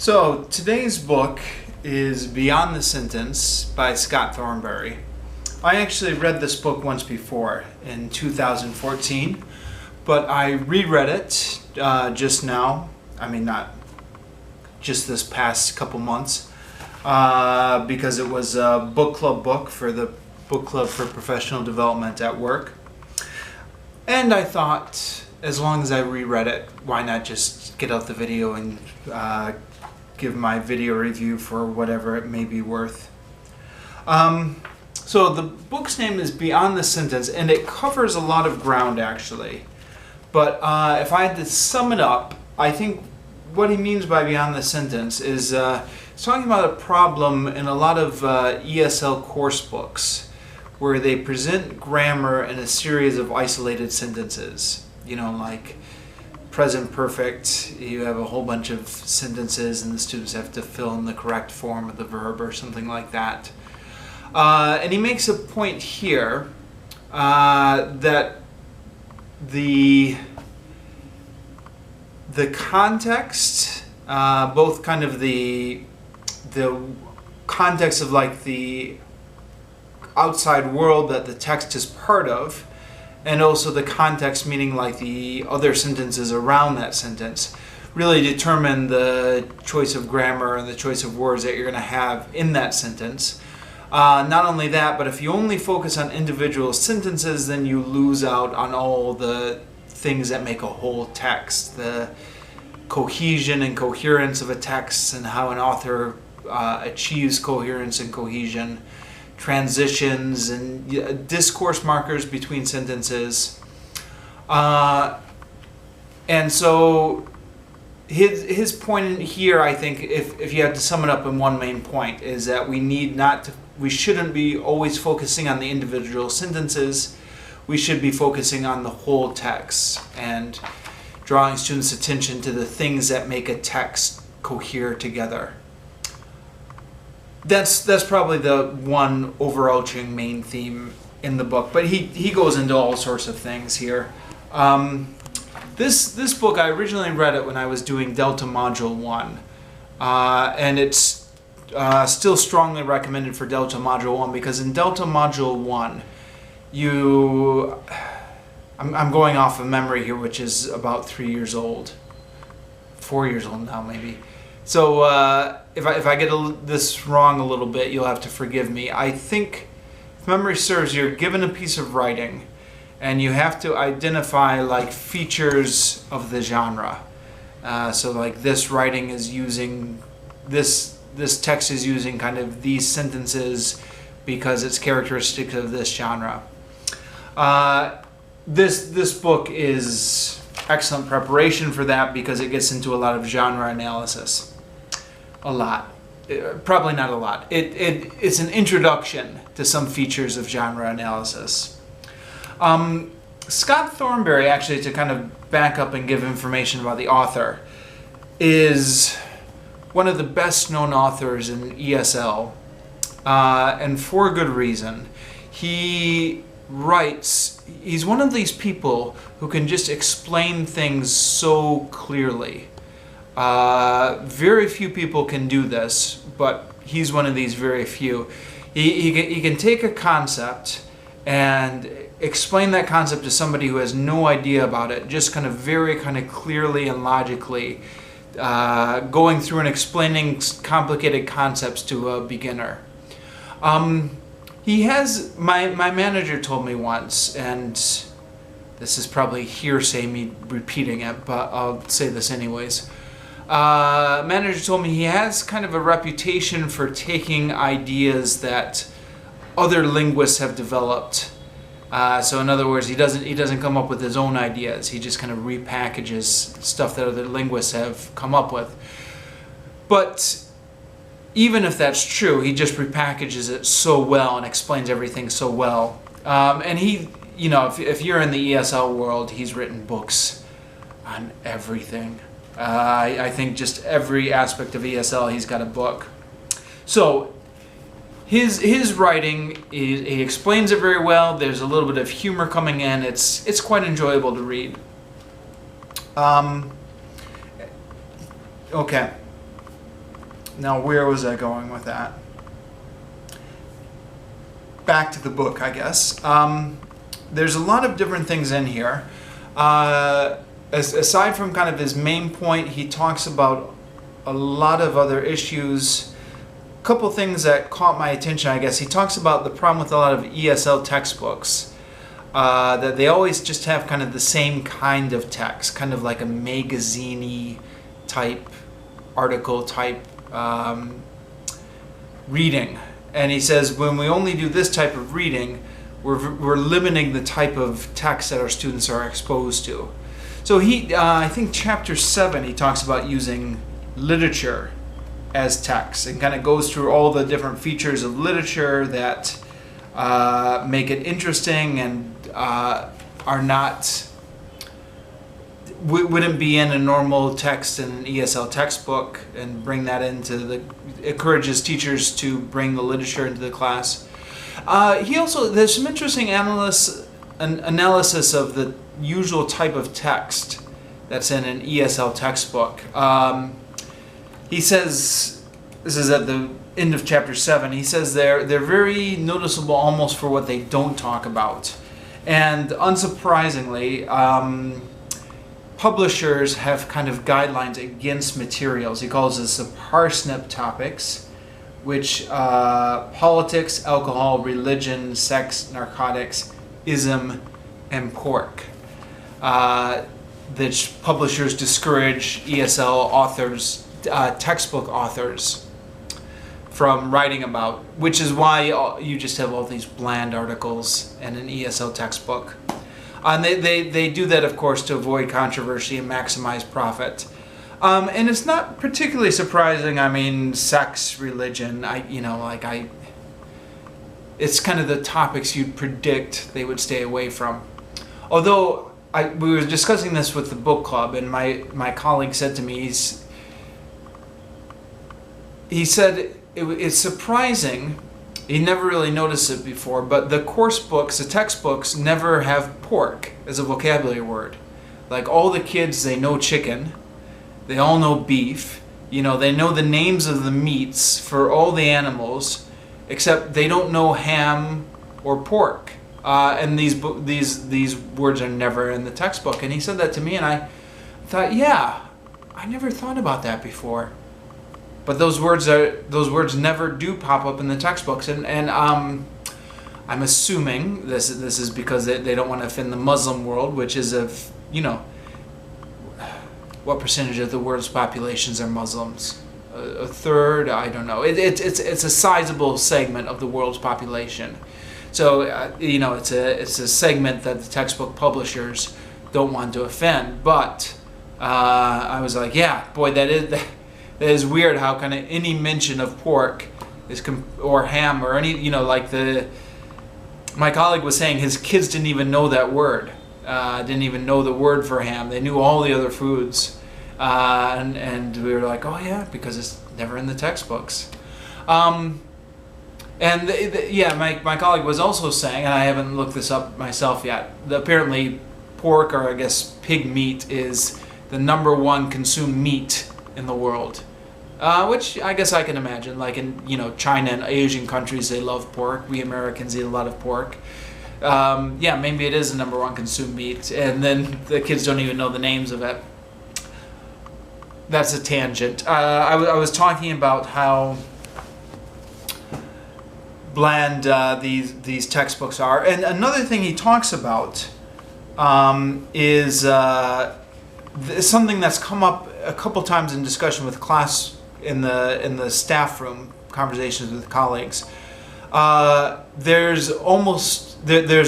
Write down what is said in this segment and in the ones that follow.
So today's book is Beyond the Sentence by Scott Thornbury. I actually read this book once before in 2014, but I reread it just now. I mean, not just this past couple months, because it was a book club book for the Book Club for Professional Development at work. And I thought, as long as I reread it, why not just get out the video and give my video review for whatever it may be worth. So the book's name is Beyond the Sentence, and it covers a lot of ground actually. But if I had to sum it up, I think what he means by Beyond the Sentence is he's talking about a problem in a lot of ESL course books where they present grammar in a series of isolated sentences. You know, like present perfect, you have a whole bunch of sentences and the students have to fill in the correct form of the verb or something like that. And he makes a point here that the context, both kind of the context of like the outside world that the text is part of, and also the context, meaning like the other sentences around that sentence, really determine the choice of grammar and the choice of words that you're going to have in that sentence. Not only that, but if you only focus on individual sentences, then you lose out on all the things that make a whole text. The cohesion and coherence of a text and how an author achieves coherence and cohesion. Transitions and discourse markers between sentences. And so his point here, I think, if you had to sum it up in one main point, is that we shouldn't be always focusing on the individual sentences. We should be focusing on the whole text and drawing students' attention to the things that make a text cohere together. That's probably the one overarching main theme in the book, but he goes into all sorts of things here. This book, I originally read it when I was doing Delta Module 1, and it's still strongly recommended for Delta Module 1, because in Delta Module 1, I'm going off of memory here, which is about 3 years old, 4 years old now maybe. So if I get this wrong a little bit, you'll have to forgive me. I think, if memory serves, you're given a piece of writing, and you have to identify like features of the genre. So like this writing is using this text is using kind of these sentences because it's characteristic of this genre. This book is excellent preparation for that because it gets into a lot of genre analysis. A lot. Probably not a lot. It's an introduction to some features of genre analysis. Scott Thornbury, actually, to kind of back up and give information about the author, is one of the best known authors in ESL, and for good reason. He's one of these people who can just explain things so clearly. Very few people can do this, but he's one of these very few. He can take a concept and explain that concept to somebody who has no idea about it, just kind of very kind of clearly and logically, going through and explaining complicated concepts to a beginner. He has, my manager told me once, and this is probably hearsay me repeating it, but I'll say this anyways. Manager told me he has kind of a reputation for taking ideas that other linguists have developed. So in other words, he doesn't come up with his own ideas. He just kind of repackages stuff that other linguists have come up with. But even if that's true, he just repackages it so well and explains everything so well. And he, you know, if you're in the ESL world, he's written books on everything. I think just every aspect of ESL, he's got a book. So his writing, he explains it very well. There's a little bit of humor coming in. It's quite enjoyable to read. Okay. Now, where was I going with that? Back to the book, I guess. There's a lot of different things in here. Aside from kind of his main point, he talks about a lot of other issues. A couple things that caught my attention, I guess. He talks about the problem with a lot of ESL textbooks, that they always just have kind of the same kind of text, kind of like a magazine-y type, article type reading. And he says when we only do this type of reading, we're limiting the type of text that our students are exposed to. So I think chapter 7, he talks about using literature as text and kind of goes through all the different features of literature that make it interesting and are not, wouldn't be in a normal text in an ESL textbook, and bring that into encourages teachers to bring the literature into the class. There's some interesting analysis of the usual type of text that's in an ESL textbook. He says, this is at the end of chapter 7, he says they're very noticeable almost for what they don't talk about. And unsurprisingly, publishers have kind of guidelines against materials. He calls this the parsnip topics, which politics, alcohol, religion, sex, narcotics, ism, and pork. That publishers discourage ESL authors, textbook authors, from writing about, which is why you just have all these bland articles in an ESL textbook. And they do that, of course, to avoid controversy and maximize profit. And it's not particularly surprising. I mean, sex, religion, it's kind of the topics you'd predict they would stay away from. Although we were discussing this with the book club, and my colleague said to me, he said it's surprising. He never really noticed it before, but the course books, the textbooks, never have pork as a vocabulary word. Like all the kids, they know chicken, they all know beef, they know the names of the meats for all the animals, except they don't know ham or pork. And these words are never in the textbook. And he said that to me, and I thought, yeah, I never thought about that before. But those words never do pop up in the textbooks, and I'm assuming this is because they don't want to offend the Muslim world, which is what percentage of the world's populations are Muslims? A third? I don't know. It's a sizable segment of the world's population, so it's a segment that the textbook publishers don't want to offend. But I was like, yeah, boy, that is weird how kind of any mention of pork or ham or any, my colleague was saying his kids didn't even know that word, didn't even know the word for ham. They knew all the other foods. And we were like, oh yeah, because it's never in the textbooks. My colleague was also saying, and I haven't looked this up myself yet, that apparently pork, or I guess pig meat, is the #1 consumed meat in the world, which I guess I can imagine. Like in China and Asian countries, they love pork. We Americans eat a lot of pork. Maybe it is the #1 consumed meat, and then the kids don't even know the names of it. That's a tangent. I was talking about how bland these textbooks are, and another thing he talks about is something that's come up a couple times in discussion with class in the staff room, conversations with colleagues. There's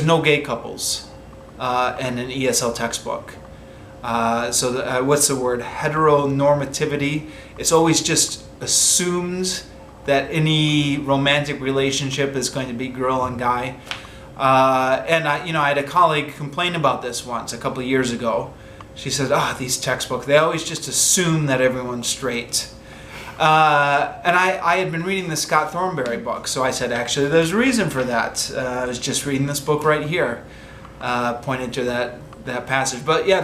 no gay couples in an ESL textbook. What's the word? Heteronormativity. It's always just assumed that any romantic relationship is going to be girl and guy. And I had a colleague complain about this once a couple of years ago. She said, these textbooks, they always just assume that everyone's straight. And I had been reading the Scott Thornbury book, so I said, actually, there's a reason for that. I was just reading this book right here, pointed to that passage. But yeah,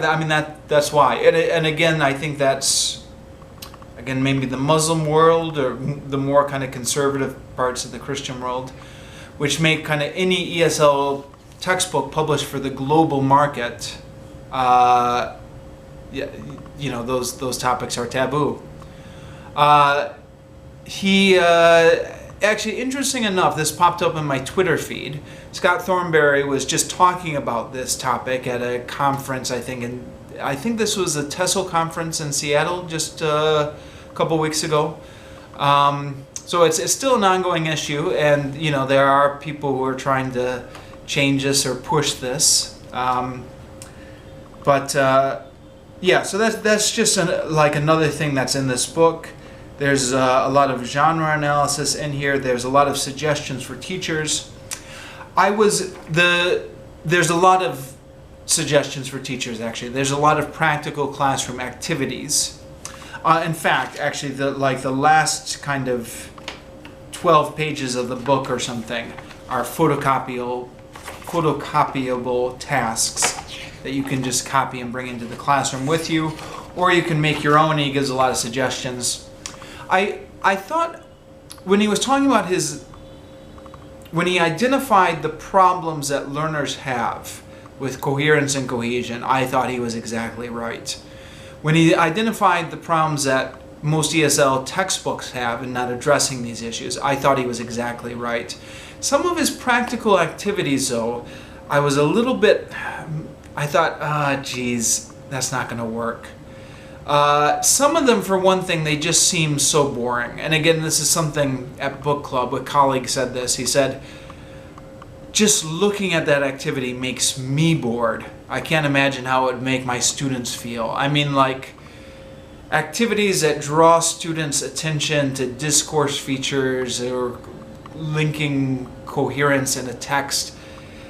that's why. And again, I think that's, again, maybe the Muslim world or the more kind of conservative parts of the Christian world, which make kind of any ESL textbook published for the global market, those topics are taboo. Actually, interesting enough, this popped up in my Twitter feed. Scott Thornbury was just talking about this topic at a conference, I think this was the TESOL conference in Seattle just a couple weeks ago. So it's still an ongoing issue, and there are people who are trying to change this or push this. So that's just another thing that's in this book. There's a lot of genre analysis in here. There's a lot of suggestions for teachers. There's a lot of suggestions for teachers, actually. There's a lot of practical classroom activities. In fact, actually, the last kind of 12 pages of the book or something are photocopiable tasks that you can just copy and bring into the classroom with you, or you can make your own. He gives a lot of suggestions. I thought when he was talking about when he identified the problems that learners have with coherence and cohesion, I thought he was exactly right. When he identified the problems that most ESL textbooks have in not addressing these issues, I thought he was exactly right. Some of his practical activities, though, I thought, geez, that's not going to work. Some of them, for one thing, they just seem so boring. And again, this is something at book club, a colleague said this. He said, just looking at that activity makes me bored. I can't imagine how it would make my students feel. I mean, activities that draw students' attention to discourse features or linking coherence in a text,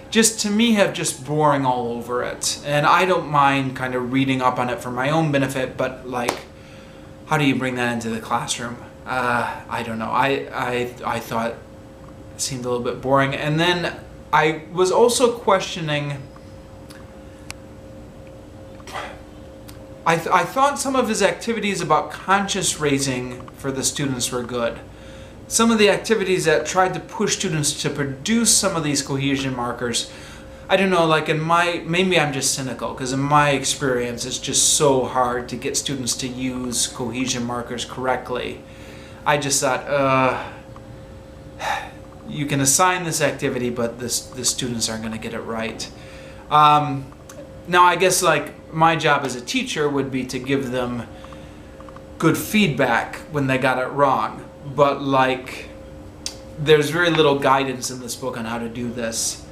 just to me have just boring all over it. And I don't mind kind of reading up on it for my own benefit, but how do you bring that into the classroom? I don't know. I thought it seemed a little bit boring. And then I was also questioning, I thought some of his activities about conscious raising for the students were good. Some of the activities that tried to push students to produce some of these cohesion markers, I don't know, maybe I'm just cynical, because in my experience it's just so hard to get students to use cohesion markers correctly. I just thought, you can assign this activity, but the students aren't going to get it right. Now I guess my job as a teacher would be to give them good feedback when they got it wrong. But there's very little guidance in this book on how to do this.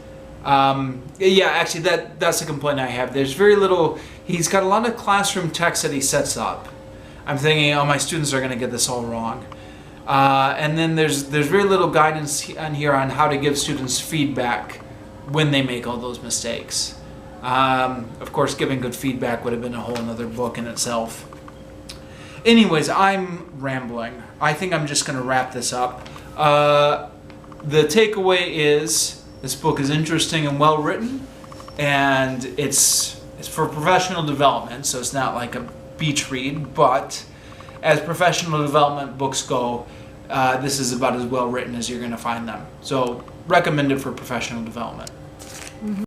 Actually that's a complaint I have. There's very little. He's got a lot of classroom text that he sets up. I'm thinking, oh, my students are going to get this all wrong. And then there's very little guidance on here on how to give students feedback when they make all those mistakes. Of course, giving good feedback would have been a whole other book in itself. Anyways, I'm rambling. I think I'm just going to wrap this up. The takeaway is this book is interesting and well written, and it's for professional development, so it's not like a beach read, but as professional development books go, this is about as well written as you're going to find them. So recommended for professional development.